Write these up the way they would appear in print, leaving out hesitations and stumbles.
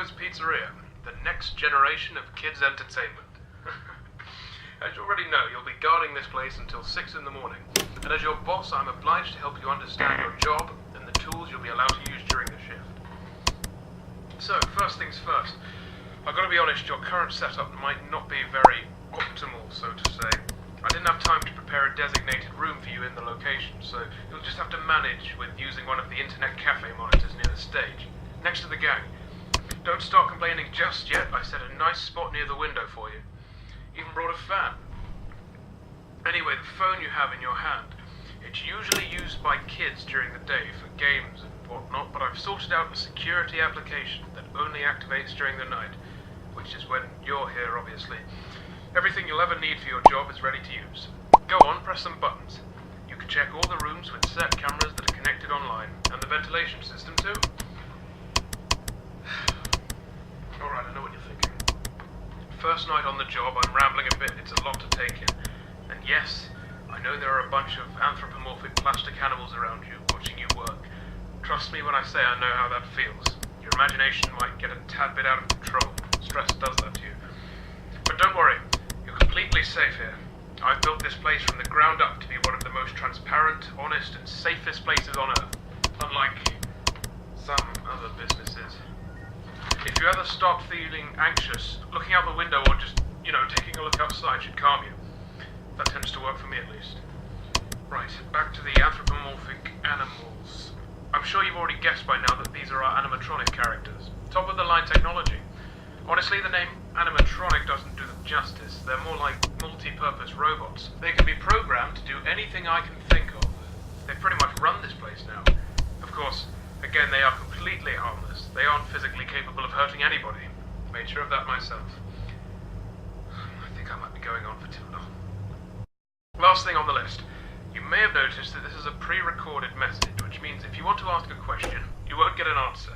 Popgoes Pizzeria, the next generation of kids' entertainment. As you already know, you'll be guarding this place until 6 in the morning, and as your boss, I'm obliged to help you understand your job and the tools you'll be allowed to use during the shift. So, first things first, I've got to be honest, your current setup might not be very optimal, so to say. I didn't have time to prepare a designated room for you in the location, so you'll just have to manage with using one of the internet cafe monitors near the stage, next to the gang. Don't start complaining just yet. I set a nice spot near the window for you. Even brought a fan. Anyway, the phone you have in your hand, it's usually used by kids during the day for games and whatnot, but I've sorted out a security application that only activates during the night, which is when you're here, obviously. Everything you'll ever need for your job is ready to use. Go on, press some buttons. You can check all the rooms with set cameras that are connected online, and the ventilation system too. Alright, I know what you're thinking. First night on the job, I'm rambling a bit, it's a lot to take in. And yes, I know there are a bunch of anthropomorphic plastic animals around you, watching you work. Trust me when I say I know how that feels. Your imagination might get a tad bit out of control. Stress does that to you. But don't worry, you're completely safe here. I've built this place from the ground up to be one of the most transparent, honest, and safest places on Earth. Unlike some other businesses. If you ever start feeling anxious, looking out the window or just, taking a look outside should calm you. That tends to work for me at least. Right, back to the anthropomorphic animals. I'm sure you've already guessed by now that these are our animatronic characters. Top of the line technology. Honestly, the name animatronic doesn't do them justice. They're more like multi-purpose robots. They can be programmed to do anything I can think of. They pretty much run this place now. Of course, again, they are completely harmless. They aren't physically capable of hurting anybody. Made sure of that myself. I think I might be going on for too long. Last thing on the list. You may have noticed that this is a pre-recorded message, which means if you want to ask a question, you won't get an answer.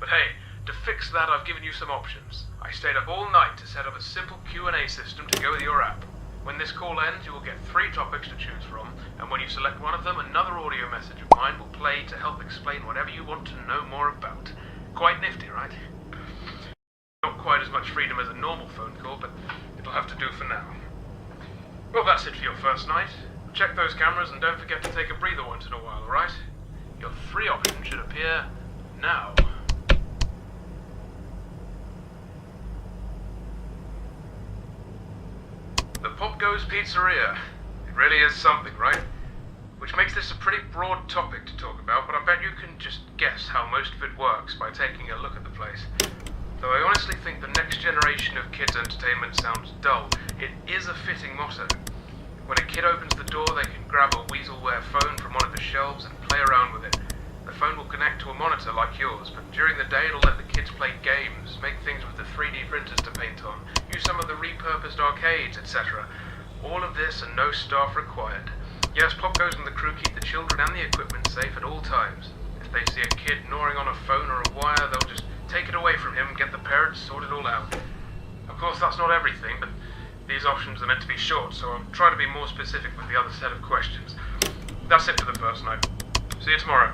But hey, to fix that, I've given you some options. I stayed up all night to set up a simple Q&A system to go with your app. When this call ends, you will get 3 topics to choose from, and when you select one of them, another audio message of mine will play to help explain whatever you want to know more about. Quite nifty, right? Not quite as much freedom as a normal phone call, but it'll have to do for now. Well, that's it for your first night. Check those cameras and don't forget to take a breather once in a while, alright? Your 3 options should appear now. The Popgoes Pizzeria. It really is something, right? Which makes this a pretty broad topic to talk about, but I bet you can just guess how most of it works by taking a look at the place. Though I honestly think the next generation of kids' entertainment sounds dull, it is a fitting motto. When a kid opens the door, they can grab a weaselware phone from one of the shelves and play around with it. The phone will connect to a monitor like yours, but during the day it'll let the kids play games, make things with the 3D printers to paint on, use some of the repurposed arcades, etc. All of this and no staff required. Yes, Popgoes and the crew keep the children and the equipment safe at all times. If they see a kid gnawing on a phone or a wire, they'll just take it away from him and get the parents sort it all out. Of course, that's not everything, but these options are meant to be short, so I'll try to be more specific with the other set of questions. That's it for the first night. See you tomorrow.